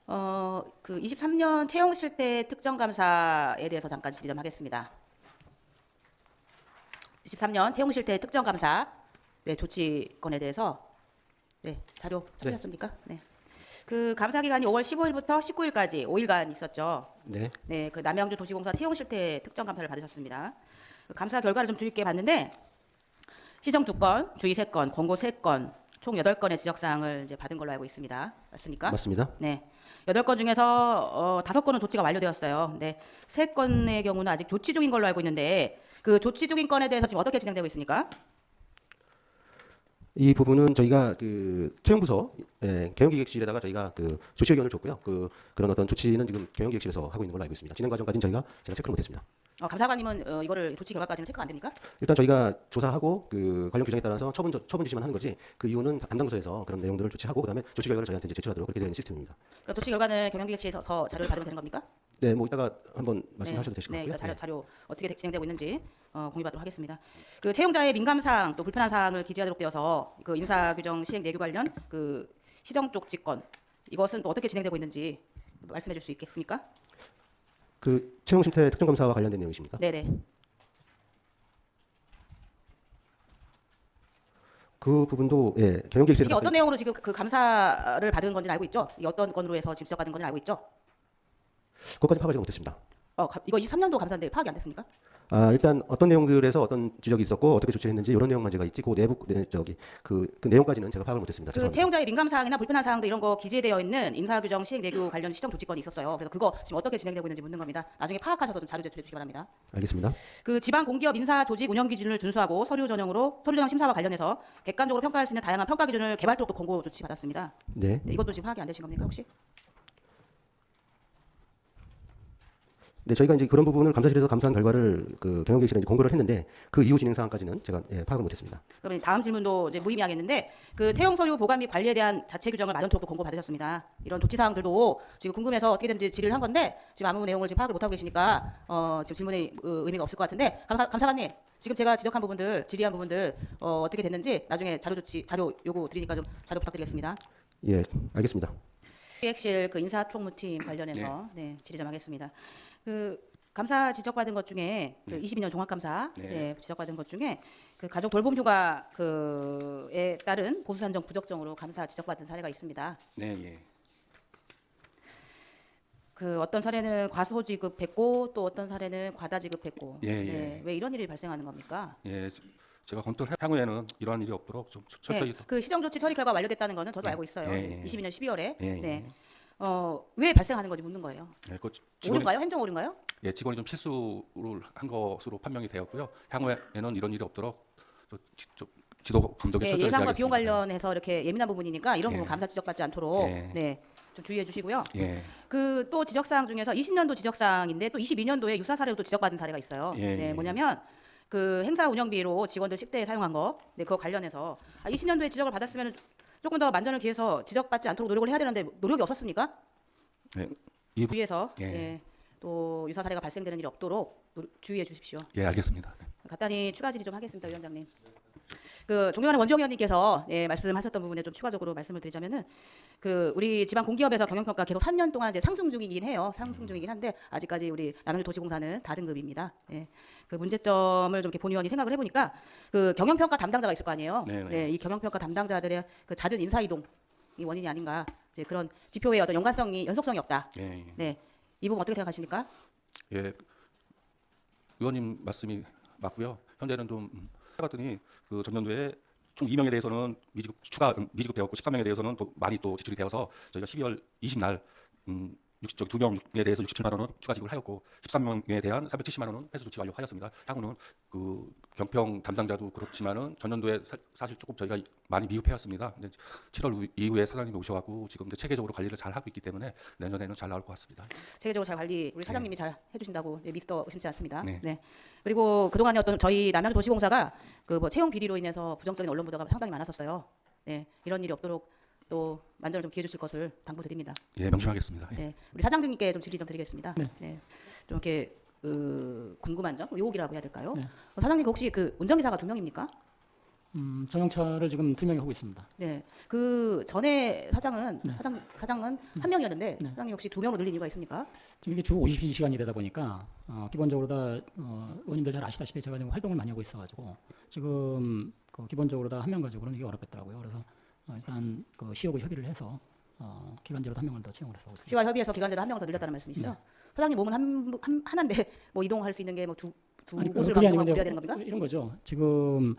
그 23년 채용 실태 특정 감사에 대해서 잠깐 질의 좀 하겠습니다. 23년 채용 실태 특정 감사 조치건에 대해서 자료 찾으셨습니까? 네. 그 감사 기간이 5월 15일부터 19일까지 5일간 있었죠. 네. 네, 그 남양주 도시공사 채용 실태 특정 감사를 받으셨습니다. 그 감사 결과를 좀 주의 깊게 봤는데 시정 2건, 주의 3건, 권고 3건, 총 8건의 지적 사항을 이제 받은 걸로 알고 있습니다. 맞습니까? 맞습니다. 네. 8건 중에서 5건은 조치가 완료되었어요. 네. 3건의 경우는 아직 조치 중인 걸로 알고 있는데 그 조치 중인 건에 대해서 지금 어떻게 진행되고 있습니까? 이 부분은 저희가 그 채용부서 경영기획실에다가 저희가 그 조치 의견을 줬고요. 그런 어떤 조치는 지금 경영기획실에서 하고 있는 걸로 알고 있습니다. 진행 과정까지는 제가 체크를 못했습니다. 감사관님은 이거를 조치 결과까지는 체크가 안 됩니까? 일단 저희가 조사하고 그 관련 규정에 따라서 처분 지시만 하는 거지 그 이유는 담당 부서에서 그런 내용들을 조치하고 그다음에 조치 결과를 저희한테 이제 제출하도록 그렇게 되어 있는 시스템입니다. 그럼 조치 결과는 경영기획실에서 자료를 받으면 되는 겁니까? 네, 뭐 이따가 한번 말씀하셔도 되실 것 네, 같고요. 자료 어떻게 진행되고 있는지 공유받도록 하겠습니다. 그 채용자의 민감 사항 또 불편한 사항을 기재하도록 되어서 그 인사 규정 시행 내규 관련 그 시정 쪽 직권 이것은 또 어떻게 진행되고 있는지 말씀해 줄 수 있겠습니까? 그 채용 실태 특정 감사와 관련된 내용이십니까? 네네. 그 부분도 경영기획실에서 이게 어떤 내용으로 지금 그 감사를 받은 건지 알고 있죠? 이 어떤 건으로 해서 지금 지적받은 건지 알고 있죠? 그것까지 파악하지 못했습니다. 이거 23년도 감사인데 파악이 안 됐습니까? 일단 어떤 내용들에서 어떤 지적이 있었고 어떻게 조치를 했는지 이런 내용만 제가 있지 그 내부 그 내용까지는 제가 파악을 못했습니다. 그 죄송합니다. 채용자의 민감 사항이나 불편한 사항들 이런 거 기재되어 있는 인사 규정 시행 내규 관련 시정 조치건이 있었어요. 그래서 그거 지금 어떻게 진행되고 있는지 묻는 겁니다. 나중에 파악하셔서 좀 자료 제출해 주시기 바랍니다. 알겠습니다. 그 지방 공기업 인사 조직 운영 기준을 준수하고 서류 전형 심사와 관련해서 객관적으로 평가할 수 있는 다양한 평가 기준을 개발토록 또 권고 조치 받았습니다. 네. 네, 이것도 지금 파악이 안 되신 겁니까 혹시? 네, 저희가 이제 그런 부분을 감사실에서 감사한 결과를 그 경영기획실에 이제 공고를 했는데 그 이후 진행 사항까지는 제가 파악을 못했습니다. 그러면 다음 질문도 이제 무의미하겠는데 그 채용 서류 보관 및 관리에 대한 자체 규정을 마련토록 또 권고 받으셨습니다. 이런 조치 사항들도 지금 궁금해서 어떻게 되는지 질의를 한 건데 지금 아무 내용을 지금 파악을 못 하고 계시니까 지금 질문에 의미가 없을 것 같은데 감사관님 지금 제가 지적한 부분들 질의한 부분들 어떻게 됐는지 나중에 자료 요구 드리니까 좀 자료 부탁드리겠습니다. 예, 알겠습니다. 기획실 그 인사총무팀 관련해서 질의 좀 하겠습니다. 그 감사 지적받은 것 중에 그 22년 종합감사 지적받은 것 중에 그 가족 돌봄 휴가 그에 따른 보수 산정 부적정으로 감사 지적받은 사례가 있습니다. 네, 예. 그 어떤 사례는 과소 지급했고 또 어떤 사례는 과다 지급했고 예. 왜 이런 일이 발생하는 겁니까? 예. 제가 검토를 향후에는 이러한 일이 없도록 좀 철저히 그 시정 조치 처리 결과 완료됐다는 거는 저도 알고 있어요. 예. 22년 12월에 예. 왜 발생하는 건지 묻는 거예요. 그 오류인가요? 행정 오류인가요? 예, 직원이 좀 실수를 한 것으로 판명이 되었고요. 향후에는 이런 일이 없도록 지도 감독에 철저히 예산과 비용 하겠습니다. 관련해서 이렇게 예민한 부분이니까 이런 부분 감사 지적받지 않도록 좀 주의해 주시고요. 예. 그 또 지적 사항 중에서 20년도 지적 사항인데 또 22년도에 유사 사례로 또 지적받은 사례가 있어요. 뭐냐면 그 행사 운영비로 직원들 10대에 사용한 거, 그거 관련해서 20년도에 지적을 받았으면 조금 더 만전을 기해서 지적받지 않도록 노력을 해야 되는데 노력이 없었습니까? 이 주의해서 또 유사 사례가 발생되는 일이 없도록 주의해 주십시오. 예, 알겠습니다. 간단히 추가 질의 좀 하겠습니다, 위원장님. 그 존경하는 원정 의원님께서 말씀하셨던 부분에 좀 추가적으로 말씀을 드리자면은 그 우리 지방 공기업에서 경영평가 계속 3년 동안 이제 상승 중이긴 해요. 상승 중이긴 한데 아직까지 우리 남양주 도시공사는 다등급입니다. 그 문제점을 좀 이렇게 본 의원이 생각을 해보니까 그 경영평가 담당자가 있을 거 아니에요. 이 경영평가 담당자들의 그 잦은 인사 이동이 원인이 아닌가. 이제 그런 지표의 어떤 연속성이 없다. 이 부분 어떻게 생각하십니까? 예. 의원님 말씀이 맞고요. 현재는 좀 해봤더니 그 전년도에 총 2명에 대해서는 미지급되었고 13명에 대해서는 또 많이 또 지출이 되어서 저희가 12월 20날 2명에 대해서 67만 원은 추가 지급을 하였고 13명에 대한 370만 원은 회수 조치 완료하였습니다. 향후는 그 경평 담당자도 그렇지만은 전년도에 사실 조금 저희가 많이 미흡해왔습니다. 근데 7월 이후에 사장님이 오셔갖고 지금 이제 체계적으로 관리를 잘 하고 있기 때문에 내년에는 잘 나올 것 같습니다. 체계적으로 잘 관리 우리 사장님이 잘 해주신다고 미스터 의심치 않습니다. 네. 그리고 그동안에 어떤 저희 남양주 도시공사가 그 뭐 채용 비리로 인해서 부정적인 언론 보도가 상당히 많았었어요. 이런 일이 없도록 또 만전을 좀 기해 주실 것을 당부드립니다. 예, 명심하겠습니다. 우리 사장님께 좀 질의 좀 드리겠습니다. 좀 이렇게 궁금한 점, 의혹이라고 해야 될까요? 사장님 혹시 그 운전기사가 2명입니까? 전용차를 지금 2명이 하고 있습니다. 네. 그 전에 사장은 네. 사장은 한 명이었는데 네. 사장님 혹시 2명으로 늘린 이유가 있습니까? 지금 이게 주 52시간이 되다 보니까 기본적으로 다 의원님들 잘 아시다시피 제가 지금 활동을 많이 하고 있어가지고 지금 기본적으로 다 한 명 가지고는 이게 어렵겠더라고요. 그래서 일단 그 시하고 협의를 해서 기간제로 한 명을 더 채용을 해서 하고 있습니다. 시와 협의해서 기간제로 한 명을 더 늘렸다는 말씀이시죠? 네. 사장님 몸은 하나인데 뭐 이동할 수 있는 게 뭐 두 아니, 곳을 그게 방문하고 아니고 그래야 되는 겁니까? 이런 거죠. 지금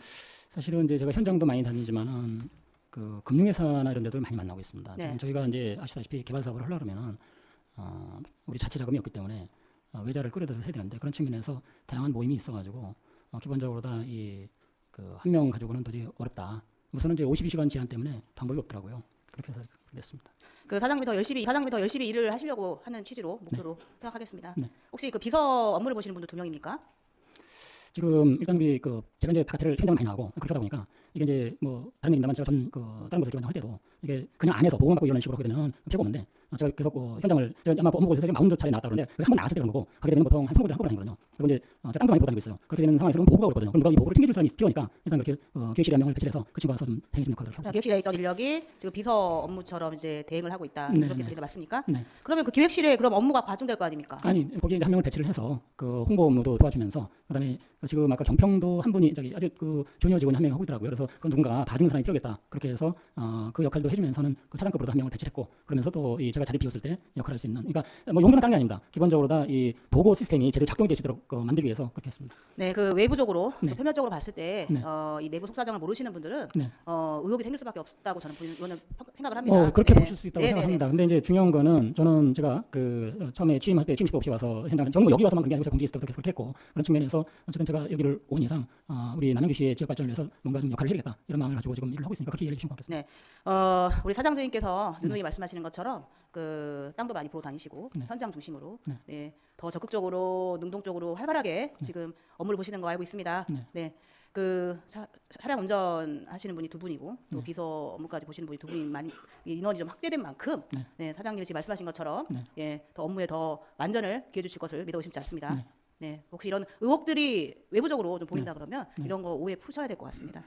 사실은 이제 제가 현장도 많이 다니지만은 그 금융회사나 이런 데들 많이 만나고 있습니다. 네. 지금 저희가 이제 아시다시피 개발 사업을 하려면은 우리 자체 자금이 없기 때문에 외자를 끌어들여서 해야 되는데 그런 측면에서 다양한 모임이 있어가지고 기본적으로 다 이 그 한 명 가지고는 도저히 어렵다. 우선은 이제 52시간 제한 때문에 방법이 없더라고요. 그렇게 해서 그랬습니다. 그 사장님이 더 열심히 일을 하시려고 하는 취지로 목표로 생각하겠습니다. 네. 혹시 그 비서 업무를 보시는 분도 2명입니까? 지금 일단 우리 제가 이제 바깥을 현장을 많이 나가고 그렇게 하다 보니까 이게 이제 뭐 다른 얘기입니다만 제가 다른 곳에서 기관장 할 때도 이게 그냥 안에서 보고만 받고 이런 식으로 하게 되면 필요가 없는데 제가 계속 현장을 제가 아마 업무곳에서 지금 40차례 나왔다 그러는데 한 번 나왔을 때 그런 거고 하게 되면 보통 한 20군데 한꺼번에 다니거든요. 그리고 이제 제가 땅도 많이 보고 다니고 있어요. 그렇게 되는 상황에서 그럼 보고가 어렵거든요. 그럼 누가 이 보고를 챙겨줄 사람이 필요하니까 일단 그렇게 기획실에 한 명을 배치해서 그 친구가 좀 대행해주는 역할을 하고 있습니다. 기획실에 있던 인력이 지금 비서 업무처럼 이제 대행을 하고 있다. 네, 그렇게 네. 들리는 맞습니까? 네. 그러면 그 기획실에 그럼 업무가 과중될 거 아닙니까? 아니 거기에 이제 한 명을 배치를 해서 그 홍보 업무도 도와주면서 그다음에 지금 아까 경평도 한 분이 아주 그 주니어 직원이 한 명이 하고 있더라고요. 그래서 그 누군가 봐주는 사람이 필요하겠다. 그렇게 해서 그 역할도 해주면서는 그 차장급으로도 한 명을 배치했고 그러면서 또 이 제가 자리 비웠을 때 역할을 할 수 있는 그러니까 뭐 용도는 다른 게 아닙니다. 기본적으로 다 이 보고 시스템이 제대로 작동이 될 수 있도록 만들기 위해서 그렇게 했습니다. 네, 그 외부적으로 네. 표면적으로 봤을 때 네. 이 내부 속사정을 모르시는 분들은 네. 의혹이 생길 수밖에 없다고 저는 생각을 합니다. 그렇게 네. 보실 수 있다고 네, 생각합니다. 근데 이제 중요한 거는 저는 제가 처음에 취임할 때 취임식 없이 와서 현장 저는 뭐 여기 와서만 그런 게 아니고 제가 공직에 있을 때부터 계속 그렇게 했고 그런 측면에서 어쨌든 제가 여기를 온 이상 우리 남양주시의 지역 발전을 위해서 뭔가 좀 역할을 해야겠다 이런 마음을 가지고 지금 일을 하고 있으니까 그렇게 이해해 주시면 고맙겠습니다. 네. 우리 사장님께서 누누이 말씀하시는 것처럼 그 땅도 많이 보러 다니시고 네. 현장 중심으로 네. 네. 더 적극적으로 능동적으로 활발하게 지금 업무를 보시는 거 알고 있습니다. 네. 네. 그 차량 운전하시는 분이 2분이고 또 네. 비서 업무까지 보시는 분이 2분이 많이 인원이 좀 확대된 만큼 네. 네, 사장님이 지금 말씀하신 것처럼 네. 예, 더 업무에 더 만전을 기해 주실 것을 믿어 의심치 않습니다. 네. 네. 혹시 이런 의혹들이 외부적으로 좀 보인다 그러면 네. 이런 거 오해 푸셔야 될 것 같습니다.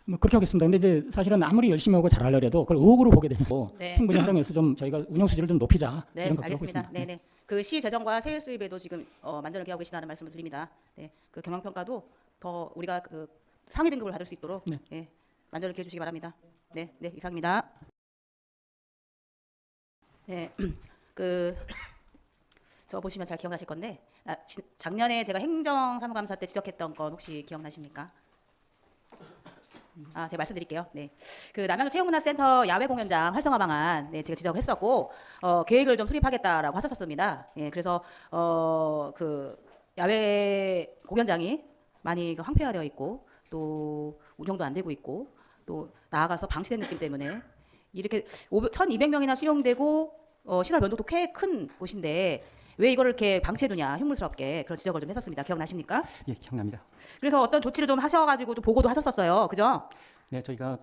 뭐 그렇게 하겠습니다. 근데 이제 사실은 아무리 열심히 하고 잘하려 해도 그걸 의혹으로 보게 되면 네. 충분히 활용해서 좀 저희가 운영 수지를 좀 높이자 네, 이런 걱정을 하고 알겠습니다. 있습니다. 네, 네. 그 시 재정과 세일 수입에도 지금 만전을 기하고 계시다는 말씀을 드립니다. 네. 그 경영 평가도 더 우리가 그 상위 등급을 받을 수 있도록 네. 예, 만전을 기해 주시기 바랍니다. 네, 네, 이상입니다. 네. 그 저 보시면 잘 기억나실 건데 작년에 제가 행정사무감사 때 지적했던 건 혹시 기억나십니까? 제가 말씀드릴게요. 네, 그 남양주 체육문화센터 야외 공연장 활성화 방안, 네, 제가 지적을 했었고 계획을 좀 수립하겠다라고 하셨었습니다. 예, 그래서 그 야외 공연장이 많이 황폐화되어 있고 또 운영도 안 되고 있고 또 나아가서 방치된 느낌 때문에 이렇게 1,200명이나 수용되고 신월 면적도 꽤 큰 곳인데 왜 이거를 이렇게 방치해두냐 흉물스럽게 그런 지적을 좀 했었습니다. 기억나십니까? 예, 기억납니다. 그래서 어떤 조치를 좀 하셔가지고 좀 보고도 하셨었어요. 그죠? 네, 저희가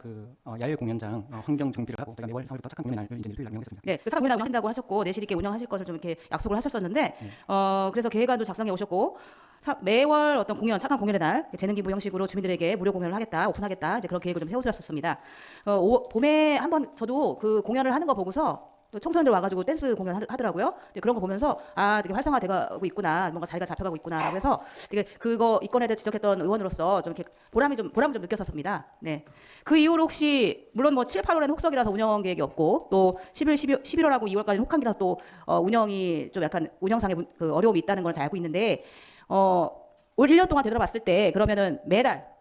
야외 공연장 환경 정비를 하고 저희가 매월 4월부터 착한 공연의 날을 이제 일요일 날 운영했습니다. 네, 그 착한 공연 운영하신다고 하셨고 내실 있게 운영하실 것을 좀 이렇게 약속을 하셨었는데 그래서 계획안도 작성해 오셨고 매월 어떤 공연 착한 공연의 날 재능 기부 형식으로 주민들에게 무료 공연을 하겠다 오픈하겠다 이제 그런 계획을 좀 세우셨었습니다. 봄에 한번 저도 그 공연을 하는 거 보고서 또 청소년들 와가지고 댄스 공연 하더라고요. 그런 거 보면서 되게 활성화되고 있구나, 뭔가 자리가 잡혀가고 있구나라고 해서 되게 그거 이권에 대해 지적했던 의원으로서 좀 이렇게 보람을 좀 느꼈었습니다. 네. 그 이후로 혹시 물론 뭐 7, 8월에는 혹석이라서 운영 계획이 없고 또 11월하고 2월까지는 혹한기라서 또 운영이 좀 약간 운영상의 그 어려움이 있다는 걸 잘 알고 있는데 올 1년 동안 되돌아봤을 때 그러면은 매달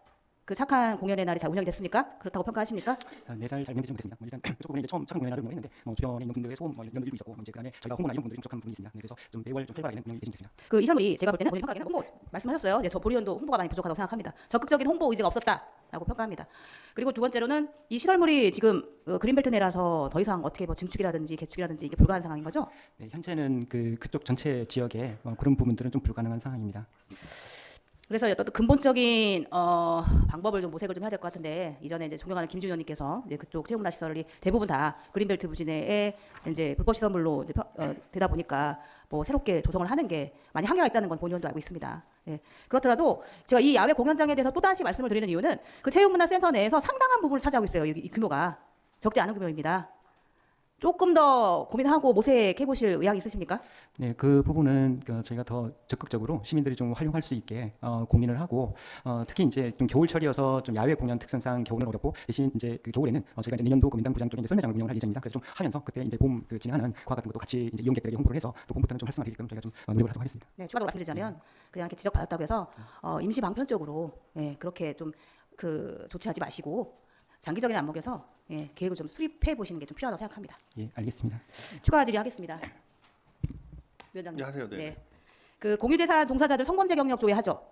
그 착한 공연의 날이 잘 운영이 됐습니까? 그렇다고 평가하십니까? 매달 잘 운영되지 못했습니다. 일단 그쪽으로는 이제 처음 착한 공연의 날을 운영했는데 주변에 있는 분들의 소음 이런 일도 있었고 이제 그다음에 저희가 홍보나 이런 분들이 부족한 부분이 있습니다. 네, 그래서 좀 매월 좀 활발하게 운영이 되지 못했습니다. 그 이설물이 제가 볼 때는 본인 평가하기는 홍보 말씀하셨어요. 저 본의원도 홍보가 많이 부족하다고 생각합니다. 적극적인 홍보 의지가 없었다라고 평가합니다. 그리고 두 번째로는 이 시설물이 지금 그린벨트 내라서 더 이상 어떻게 뭐 증축이라든지 개축이라든지 이게 불가한 상황인 거죠? 네, 현재는 그쪽 전체 지역에 그런 부분들은 좀 불가능한 상황입니다. 그래서 어떤 근본적인 방법을 좀 모색을 좀 해야 될 것 같은데 이전에 이제 존경하는 김준 의원님께서 이제 그쪽 체육문화 시설이 대부분 다 그린벨트 부지내에 이제 불법 시설물로 이제 되다 보니까 뭐 새롭게 조성을 하는 게 많이 한계가 있다는 건 본 의원도 알고 있습니다. 예. 그렇더라도 제가 이 야외 공연장에 대해서 또 다시 말씀을 드리는 이유는 그 체육문화센터 내에서 상당한 부분을 차지하고 있어요. 이 규모가 적지 않은 규모입니다. 조금 더 고민하고 모색해 보실 의향이 있으십니까? 네, 그 부분은 저희가 더 적극적으로 시민들이 좀 활용할 수 있게 고민을 하고 특히 이제 좀 겨울철이어서 좀 야외 공연 특성상 겨울은 어렵고 대신 이제 그 겨울에는 저희가 이제 내년도 그 민당부장 쪽에 이제 썰매장을 운영할 예정입니다. 그래서 좀 하면서 그때 이제 봄 그 진행하는 과학 같은 것도 같이 이제 이용객들에게 홍보를 해서 또 봄부터는 좀 활성화되게끔 저희가 좀 노력을 하도록 하겠습니다. 네, 추가적으로 말씀드리자면 그냥 이렇게 지적받았다고 해서 임시 방편적으로 예, 그렇게 좀 그 조치하지 마시고 장기적인 안목에서 예, 계획을 좀 수립해 보시는 게 좀 필요하다고 생각합니다. 예, 알겠습니다. 추가 질의하겠습니다. 위원장님. 네, 하세요. 네. 그 공유재산 종사자들 성범죄 경력 조회하죠.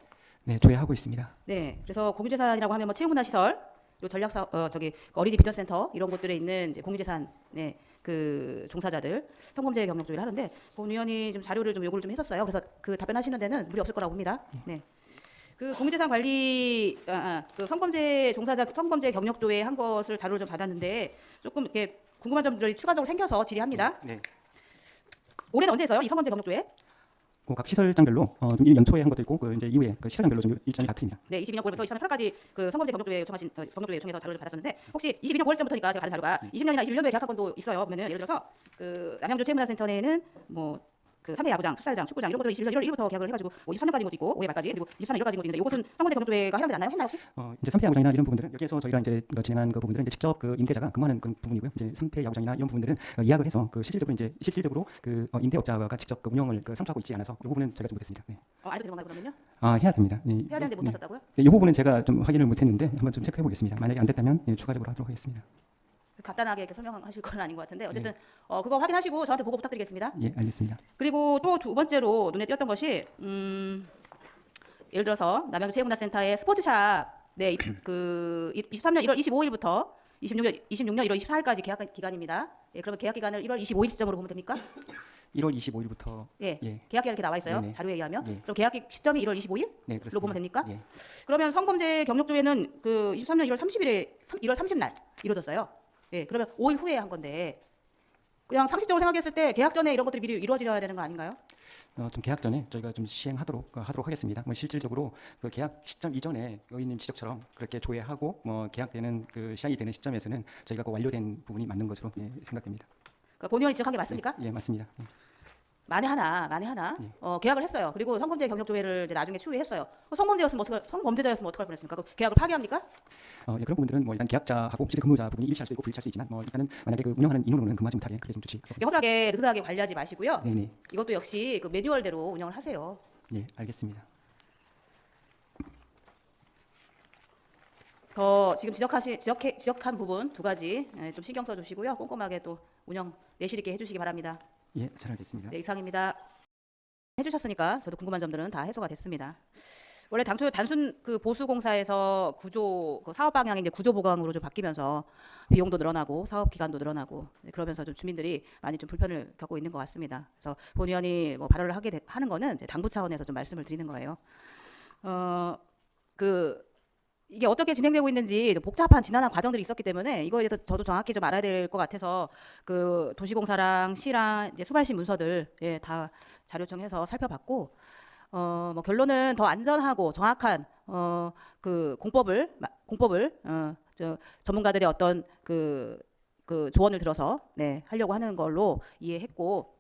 네, 조회하고 있습니다. 네. 그래서 공유재산이라고 하면 뭐 체육문화시설, 그리고 전략사 저기 어린이 비전센터 이런 곳들에 있는 이제 공유재산 네, 그 종사자들 성범죄 경력 조회를 하는데 본 의원이 좀 자료를 좀 요구를 좀 했었어요. 그래서 그 답변하시는 데는 무리 없을 거라고 봅니다. 네. 그 공유재산 관리 그 성범죄 종사자 성범죄 경력 조회 한 것을 자료를 좀 받았는데 조금 이렇게 궁금한 점들이 추가적으로 생겨서 질의합니다. 네. 올해는 언제 했어요? 이 성범죄 경력 조회? 각 시설장별로 좀 연초에 한 것도 있고 그 이제 이후에 그 시설장별로 좀 일정이 다 틀립니다. 네, 22년 9월부터 23년 8월까지 그 성범죄 경력조회 요청하신 경력조회 요청해서 자료를 받았었는데 혹시 22년 9월쯤부터니까 제가 받은 자료가 20년이나 21년도에 계약한 건도 있어요. 그러면은 예를 들어서 그 남양주 체육문화센터에는 뭐 그 3회 야구장, 풋살장, 축구장 이런 것들을 21년 1월 1일부터 계약을 해가지고 뭐 23년까지인 것도 있고 올해 말까지 그리고 24년 1월까지인 것도 있는데 이것은 성범죄 경력조회가 해당되지 않나요? 했나요 혹시? 이제 3폐 야구장이나 이런 부분들은 여기에서 저희가 이제 진행한 그 부분들은 이제 직접 그 임대자가 근무하는 그 부분이고요. 이제 3폐 야구장이나 이런 부분들은 예약을 해서 그 실질적으로 그 임대업자가 직접 그 운영을 그 상주하고 있지 않아서 이 부분은 제가 좀 못했습니다. 네. 안 해도 되는 건가요 그러면요? 해야 됩니다. 네. 해야 되는데 못 하셨다고요? 네, 이 부분은 제가 좀 확인을 못했는데 한번 좀 체크해 보겠습니다. 만약에 안 됐다면 추가적으로 하도록 하겠습니다. 간단하게 이렇게 설명하실 건 아닌 것 같은데 어쨌든 그거 확인하시고 저한테 보고 부탁드리겠습니다. 예, 알겠습니다. 그리고 또 두 번째로 눈에 띄었던 것이 예를 들어서 남양주 체육문화센터의 스포츠샵 그 23년 1월 25일부터 26년 1월 24일까지 계약 기간입니다. 예, 그러면 계약 기간을 1월 25일 시점으로 보면 됩니까? 1월 25일부터 예, 예. 계약 기간 이렇게 나와 있어요. 네네. 자료에 의하면. 예. 그럼 계약 시점이 1월 25일? 네, 그렇습니다. 로 보면 됩니까? 예. 그러면 성범죄 경력조회는 그 23년 1월 30일에 1월 30날 이루어졌어요. 예, 그러면 5일 후에 한 건데 그냥 상식적으로 생각했을 때 계약 전에 이런 것들이 미리 이루어져야 되는 거 아닌가요? 좀 계약 전에 저희가 좀 시행하도록 하겠습니다. 뭐 실질적으로 그 계약 시점 이전에 의원님 지적처럼 그렇게 조회하고 뭐 계약되는 그 시작이 되는 시점에서는 저희가 그 완료된 부분이 맞는 것으로 생각됩니다. 그 본 의원이 지적한 게 맞습니까? 예, 맞습니다. 만에 하나 예. 계약을 했어요. 그리고 성범죄 경력 조회를 이제 나중에 추후했어요. 성범죄자였으면 어떡할 뻔했습니까? 그럼 계약을 파기합니까? 예, 그런 부분들은 뭐 일단 계약자하고 실제 근무자 부분이 일치할 수 있고 불일치할 수 있지만 뭐 일단은 만약에 그 운영하는 인원으로는 근무하지 못하게 그게 좀 조치. 허술하게 느슨하게 관리하지 마시고요. 네네. 이것도 역시 그 매뉴얼대로 운영을 하세요. 예, 알겠습니다. 더 지금 지적한 부분 두 가지 좀 신경 써주시고요. 꼼꼼하게 또 운영 내실 있게 해주시기 바랍니다. 예, 잘 알겠습니다. 네, 이상입니다. 해주셨으니까 저도 궁금한 점들은 다 해소가 됐습니다. 원래 당초 단순 그 보수공사에서 구조 그 사업 방향이 이제 구조 보강으로 좀 바뀌면서 비용도 늘어나고 사업 기간도 늘어나고 그러면서 좀 주민들이 많이 좀 불편을 겪고 있는 것 같습니다. 그래서 본 의원이 뭐 발언을 하는 거는 이제 당부 차원에서 좀 말씀을 드리는 거예요. 이게 어떻게 진행되고 있는지 복잡한 지난한 과정들이 있었기 때문에 이거에 대해서 저도 정확히 좀 알아야 될 것 같아서 그 도시공사랑 시랑 이제 수발신 문서들 다 자료 요청해서 살펴봤고 뭐 결론은 더 안전하고 정확한 그 공법을 저 전문가들의 어떤 그 조언을 들어서 하려고 하는 걸로 이해했고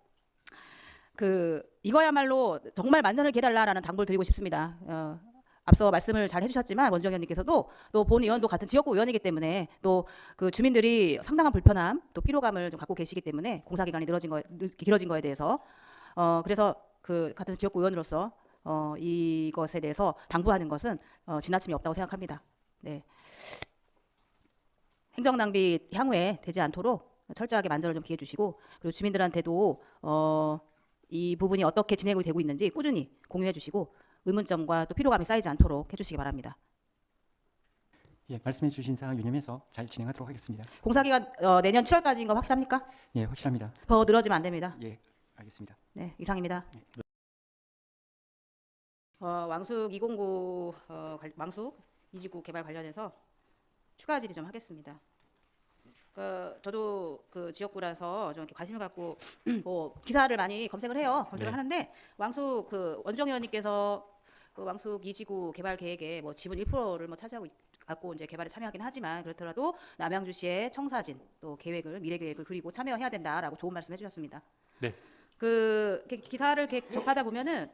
이거야말로 정말 만전을 기해달라라는 당부를 드리고 싶습니다. 앞서 말씀을 잘 해주셨지만 원주영 의원님께서도 또 본 의원도 같은 지역구 의원이기 때문에 또 그 주민들이 상당한 불편함 또 피로감을 좀 갖고 계시기 때문에 공사 기간이 길어진 거에 대해서 그래서 그 같은 지역구 의원으로서 이것에 대해서 당부하는 것은 지나침이 없다고 생각합니다. 네. 행정 낭비 향후에 되지 않도록 철저하게 만전을 좀 기해 주시고 그리고 주민들한테도 이 부분이 어떻게 진행이 되고 있는지 꾸준히 공유해 주시고 의문점과 또 피로감이 쌓이지 않도록 해주시기 바랍니다. 예, 말씀해 주신 사항 유념해서 잘 진행하도록 하겠습니다. 공사기간 내년 7월까지인 거 확실합니까? 예, 확실합니다. 더 늘어지면 안 됩니다. 예, 알겠습니다. 네, 이상입니다. 왕숙 209 왕숙 이지구 개발 관련해서 추가 질의 좀 하겠습니다. 저도 그 지역구라서 좀 이렇게 관심을 갖고 뭐 기사를 많이 검색을 해요. 검색을 하는데 왕숙 그 원정 의원님께서 그 왕숙 2지구 개발 계획에 뭐 지분 1%를 뭐 차지하고 갖고 이제 개발에 참여하긴 하지만 그렇더라도 남양주시의 청사진 또 계획을 미래 계획을 그리고 참여해야 된다라고 좋은 말씀 해주셨습니다. 네. 그 기사를 접하다 보면은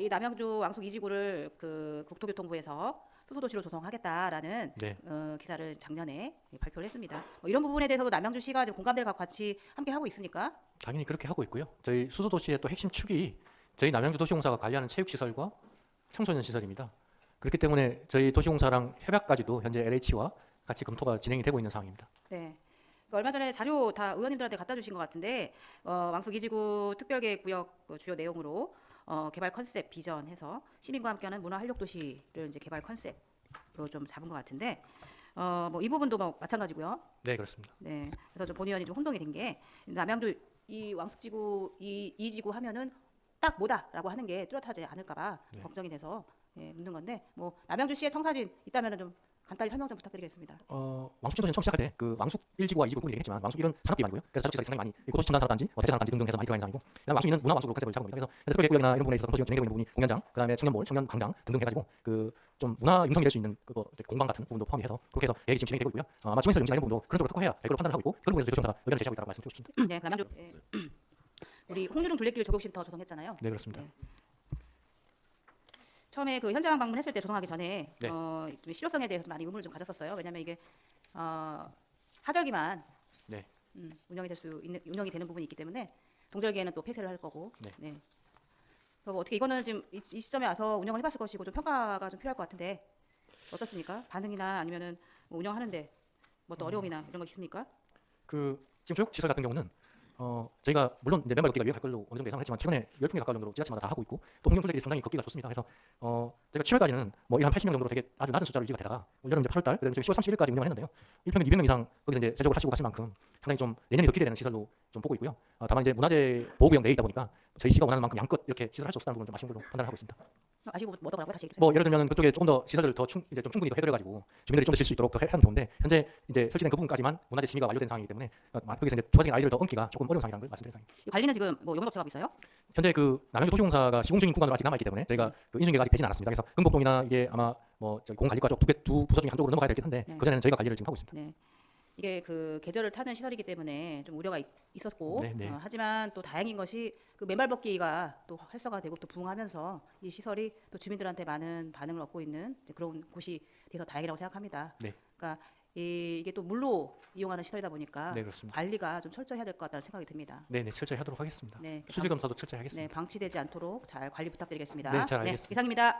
이 남양주 왕숙 2지구를 그 국토교통부에서 수소도시로 조성하겠다라는 네. 기사를 작년에 발표를 했습니다. 이런 부분에 대해서도 남양주시가 지금 공감대를 갖고 같이 함께 하고 있습니까? 당연히 그렇게 하고 있고요. 저희 수소도시의 또 핵심 축이 저희 남양주도시공사가 관리하는 체육시설과 청소년 시설입니다. 그렇기 때문에 저희 도시공사랑 협약까지도 현재 LH와 같이 검토가 진행이 되고 있는 상황입니다. 네. 얼마 전에 자료 다 의원님들한테 갖다 주신 것 같은데 왕숙 2지구 특별계획구역 주요 내용으로 개발 컨셉 비전해서 시민과 함께하는 문화 활력 도시를 이제 개발 컨셉으로 좀 잡은 것 같은데 뭐 이 부분도 뭐 마찬가지고요. 네, 그렇습니다. 네. 그래서 좀 본 의원이 좀 혼동이 된 게 남양주 이 왕숙지구 이 지구 하면은 딱 뭐다라고 하는 게 뚜렷하지 않을까봐 네. 걱정이 돼서 묻는 건데 뭐 남양주시의 청사진 있다면은 좀 간단히 설명 좀 부탁드리겠습니다. 왕숙 처음 시작할 때 그 왕숙 1지구와 2지구 꾸미긴 했지만 왕숙 1은 산업 기반이고요. 그래서 자체 시설이 상당히 많이 고도시 첨단 산업단지, 대체 산업단지 등등 해서 많이 들어가 있는 상황이고, 그다음에 왕숙 2는 문화 왕숙으로 컨셉을 잡은 겁니다. 그래서 특별 계획구역이나 이런 부분에 있어서 검토 진행되고 있는 부분이 공연장, 그다음에 청년몰, 청년 광장 등등 해가지고 그 좀 문화 융성이 될 수 있는 그거 공방 같은 부분도 포함해서 그렇게 해서 계획이 지금 진행되고 있고요. 아마 주민설 용지나 이런 부분도 그런 쪽으로 특화해야 될 걸로 판단을 하고 있고 그런 부분에서 도시공사가 의견을 제시하고 있다고 말씀드리고 싶습니다. 네, 남양주 우리 홍유릉 둘레길 조경센터 조성했잖아요. 네, 그렇습니다. 네. 처음에 그 현장 방문했을 때 조성하기 전에 네. 좀 실효성에 대해서 많이 의문을 좀 가졌었어요. 왜냐하면 이게 하절기만 네. 운영이 되는 부분이 있기 때문에 동절기에는 또 폐쇄를 할 거고. 네. 그래서 뭐 어떻게 이거는 지금 이 시점에 와서 운영을 해봤을 것이고 좀 평가가 좀 필요할 것 같은데 어떻습니까? 반응이나 아니면은 뭐 운영하는데 뭐 또 어려움이나 이런 거 있습니까? 그 지금 조역 시설 같은 경우는 저희가 물론 이제 맨발 걷기가 유행할 걸로 어느 정도 예상을 했지만 최근에 10개 가까운 정도로 지자체마다 다 하고 있고 또 홍영 둘레길이 상당히 걷기가 좋습니다. 그래서 저희가 7월까지는 뭐 한 80명 정도로 되게 아주 낮은 숫자로 유지가 되다가 올 여름 이제 8월달 그다음에 저희 10월 31일까지 운영을 했는데요. 1평균 200명 이상 거기서 이제 제적으로 하시고 가실 만큼 상당히 좀 내년이 더 기대되는 시설로 좀 보고 있고요. 다만 이제 문화재 보호구역 내에 있다 보니까 저희 시가 원하는 만큼 양껏 이렇게 시설할 수 없다는 부분 좀 아쉬운 걸로 판단을 하고 있습니다. 아시고 뭐 어떠라고 다시 얘기해 주세요. 뭐 예를 들면 그쪽에 조금 더 시설을 더 이제 좀 충분히 더 해드려가지고 주민들이 좀 더 질 수 있도록 더 하면 좋은데 현재 이제 설치된 그 부분까지만 문화재 심의가 완료된 상황이기 때문에 거기서 이제 추가적인 아이디어를 더 얹기가 조금 어려운 상황이라는 걸 말씀드리는 상황입니다. 이 관리는 지금 뭐 용역업체가 하고 있어요? 현재 그 남양주 도시공사가 시공 중인 구간으로 아직 남아 있기 때문에 저희가 그 인수인계가 아직 되진 않았습니다. 그래서 흥곡동이나 이게 아마 뭐 저기 공관리과 쪽 두 부서 중에 한쪽으로 넘어가야 되긴 한데 네. 그 전에는 저희가 관리를 지금 하고 있습니다. 네. 이게 그 계절을 타는 시설이기 때문에 좀 우려가 있었고 네, 네. 하지만 또 다행인 것이 그 맨발 걷기가 또 활성화되고 또 부흥하면서 이 시설이 또 주민들한테 많은 반응을 얻고 있는 이제 그런 곳이 돼서 다행이라고 생각합니다. 네. 그러니까 이게 또 물로 이용하는 시설이다 보니까 네, 그렇습니다. 관리가 좀 철저히 해야 될 것 같다는 생각이 듭니다. 네, 철저히 하도록 하겠습니다. 네, 수질 검사도 철저히 하겠습니다. 네, 방치되지 않도록 잘 관리 부탁드리겠습니다. 네, 잘 알겠습니다. 이상입니다.